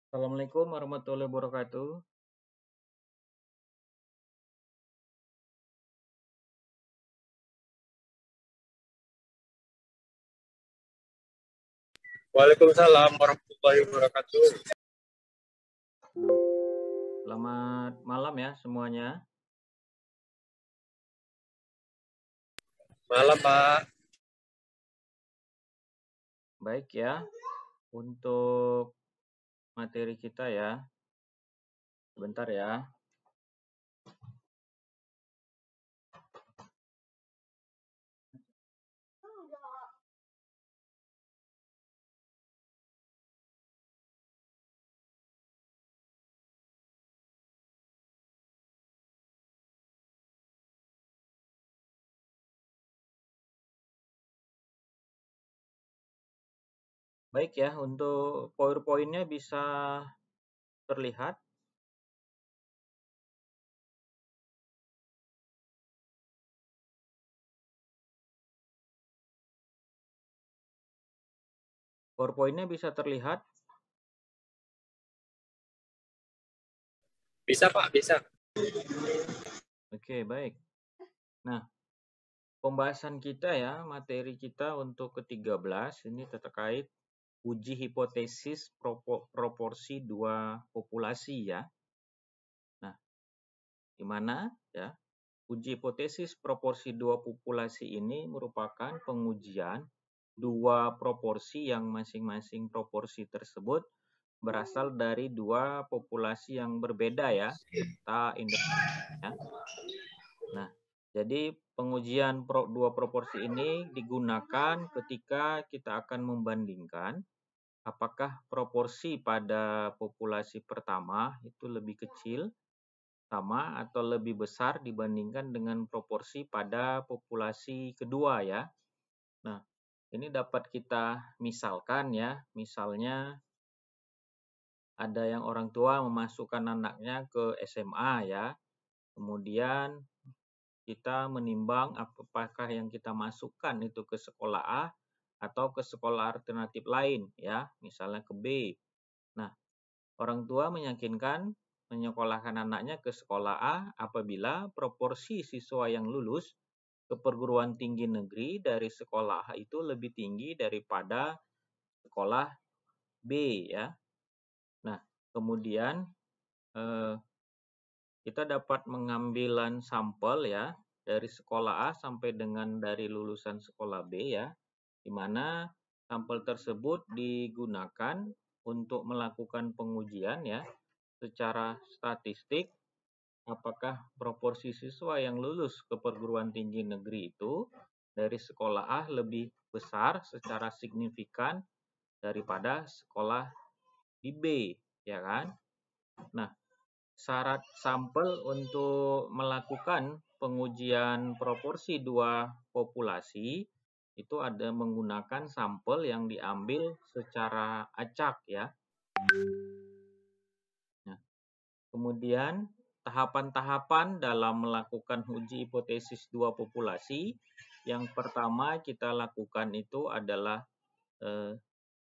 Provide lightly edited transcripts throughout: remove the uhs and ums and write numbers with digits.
Assalamualaikum warahmatullahi wabarakatuh. Waalaikumsalam warahmatullahi wabarakatuh. Selamat malam ya semuanya. Malam, Pak. Baik ya, untuk materi kita ya. Sebentar ya. Baik ya, untuk PowerPoint-nya bisa terlihat. PowerPoint-nya bisa terlihat. Bisa, Pak, bisa. Oke, baik. Nah, pembahasan kita ya, materi kita untuk ke-13 ini terkait uji hipotesis proporsi dua populasi ya. Nah, di mana ya? Uji hipotesis proporsi dua populasi ini merupakan pengujian dua proporsi yang masing-masing proporsi tersebut berasal dari dua populasi yang berbeda ya, serta independen. Nah, jadi pengujian dua proporsi ini digunakan ketika kita akan membandingkan apakah proporsi pada populasi pertama itu lebih kecil sama atau lebih besar dibandingkan dengan proporsi pada populasi kedua ya. Nah, ini dapat kita misalkan ya, misalnya ada yang orang tua memasukkan anaknya ke SMA ya, kemudian kita menimbang apakah yang kita masukkan itu ke sekolah A atau ke sekolah alternatif lain ya, misalnya ke B. Nah, orang tua meyakinkan menyekolahkan anaknya ke sekolah A apabila proporsi siswa yang lulus ke perguruan tinggi negeri dari sekolah A itu lebih tinggi daripada sekolah B ya. Nah, kemudian kita dapat mengambilan sampel ya dari sekolah A sampai dengan dari lulusan sekolah B ya, di mana sampel tersebut digunakan untuk melakukan pengujian ya secara statistik apakah proporsi siswa yang lulus ke perguruan tinggi negeri itu dari sekolah A lebih besar secara signifikan daripada sekolah di B, ya kan? Nah, syarat sampel untuk melakukan pengujian proporsi dua populasi itu ada menggunakan sampel yang diambil secara acak ya. Nah, kemudian tahapan-tahapan dalam melakukan uji hipotesis dua populasi. Yang pertama kita lakukan itu adalah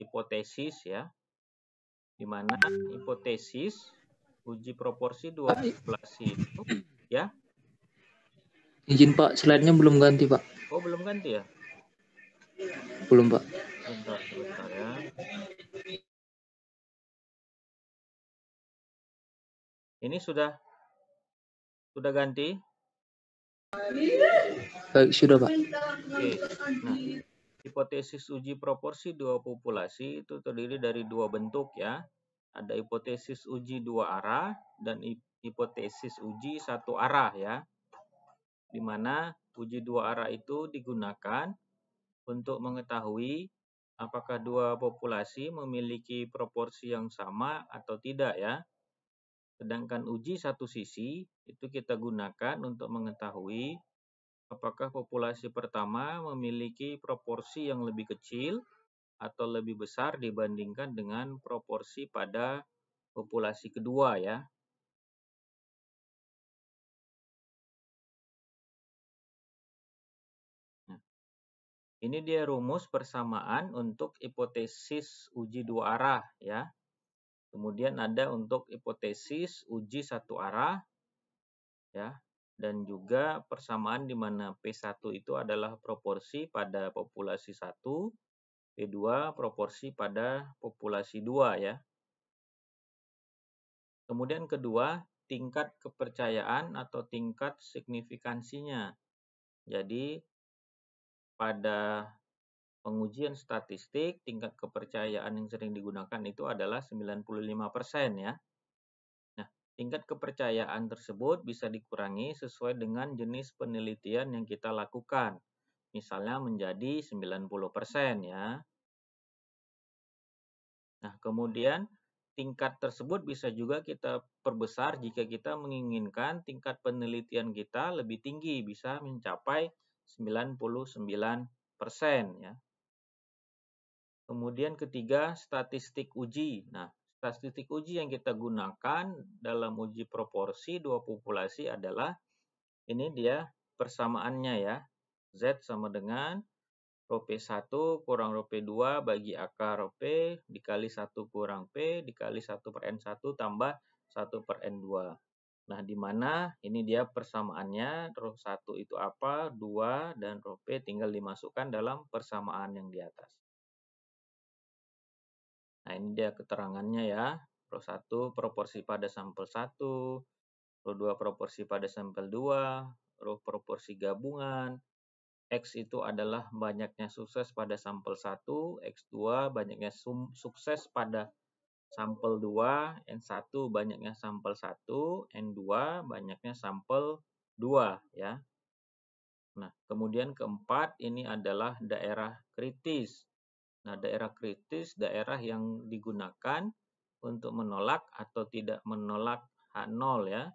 hipotesis ya, di mana hipotesis uji proporsi dua populasi itu ya. Izin Pak, slide-nya belum ganti Pak. Oh, belum ganti ya? Belum Pak. Sebentar ya. Ini sudah ganti? Baik, sudah Pak. Oke. Nah, hipotesis uji proporsi dua populasi itu terdiri dari dua bentuk ya. Ada hipotesis uji dua arah dan hipotesis uji satu arah ya. Di mana uji dua arah itu digunakan untuk mengetahui apakah dua populasi memiliki proporsi yang sama atau tidak ya. Sedangkan uji satu sisi itu kita gunakan untuk mengetahui apakah populasi pertama memiliki proporsi yang lebih kecil atau lebih besar dibandingkan dengan proporsi pada populasi kedua ya. Nah, ini dia rumus persamaan untuk hipotesis uji dua arah ya. Kemudian ada untuk hipotesis uji satu arah, ya, dan juga persamaan di mana P1 itu adalah proporsi pada populasi 1, P2 proporsi pada populasi 2, ya. Kemudian kedua, tingkat kepercayaan atau tingkat signifikansinya. Jadi pada pengujian statistik, tingkat kepercayaan yang sering digunakan itu adalah 95%, ya. Nah, tingkat kepercayaan tersebut bisa dikurangi sesuai dengan jenis penelitian yang kita lakukan. Misalnya menjadi 90%, ya. Nah, kemudian tingkat tersebut bisa juga kita perbesar jika kita menginginkan tingkat penelitian kita lebih tinggi, bisa mencapai 99%, ya. Kemudian ketiga, statistik uji. Nah, statistik uji yang kita gunakan dalam uji proporsi dua populasi adalah, ini dia persamaannya, ya. Z sama dengan Rho P1 kurang Rho P2 bagi akar Rho P dikali 1 kurang P dikali 1 per N1 tambah 1 per N2. Nah, di mana ini dia persamaannya, Rho 1 itu apa, 2, dan Rho P tinggal dimasukkan dalam persamaan yang di atas. Nah, ini dia keterangannya, ya. Rho 1 proporsi pada sampel 1, Rho 2 proporsi pada sampel 2, Rho proporsi gabungan, X itu adalah banyaknya sukses pada sampel 1, X2 banyaknya sukses pada sampel 2, N1 banyaknya sampel 1, N2 banyaknya sampel 2, ya. Nah, kemudian keempat, ini adalah daerah kritis. Nah, daerah kritis daerah yang digunakan untuk menolak atau tidak menolak H0, ya.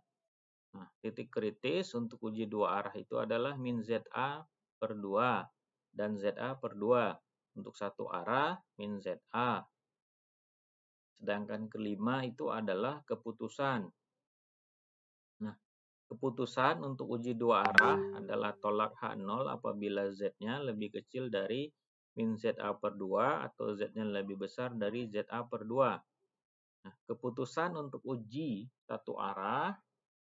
Nah, titik kritis untuk uji dua arah itu adalah min ZA per 2 dan ZA per 2. Untuk satu arah, min ZA. Sedangkan kelima itu adalah keputusan. Nah, keputusan untuk uji dua arah adalah tolak H0 apabila Z-nya lebih kecil dari min ZA per 2 atau Z-nya lebih besar dari ZA per 2. Nah, keputusan untuk uji satu arah,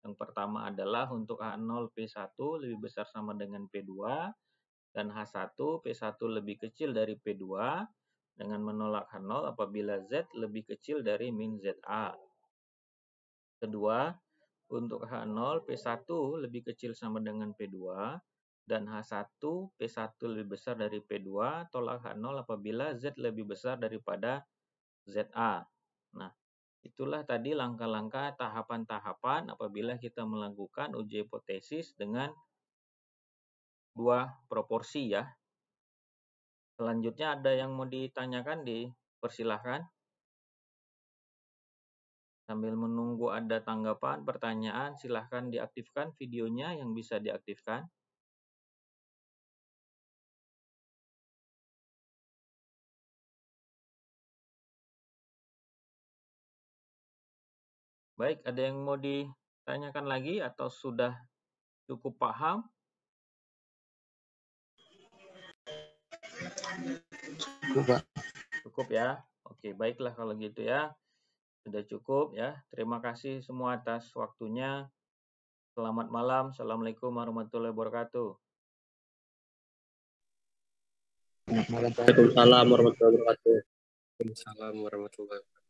yang pertama adalah untuk H0 P1 lebih besar sama dengan P2 dan H1 P1 lebih kecil dari P2 dengan menolak H0 apabila Z lebih kecil dari min ZA. Kedua, untuk H0 P1 lebih kecil sama dengan P2 dan H1 P1 lebih besar dari P2, tolak H0 apabila Z lebih besar daripada ZA. Nah, itulah tadi langkah-langkah tahapan-tahapan apabila kita melakukan uji hipotesis dengan dua proporsi, ya. Selanjutnya ada yang mau ditanyakan, dipersilahkan. Sambil menunggu ada tanggapan, pertanyaan, silahkan diaktifkan videonya yang bisa diaktifkan. Baik, ada yang mau ditanyakan lagi atau sudah cukup paham? Cukup, Pak. Cukup, ya. Oke, baiklah kalau gitu, ya. Sudah cukup, ya. Terima kasih semua atas waktunya. Selamat malam. Assalamualaikum warahmatullahi wabarakatuh. Selamat malam, Pak. Waalaikumsalam warahmatullahi wabarakatuh. Waalaikumsalam warahmatullahi wabarakatuh.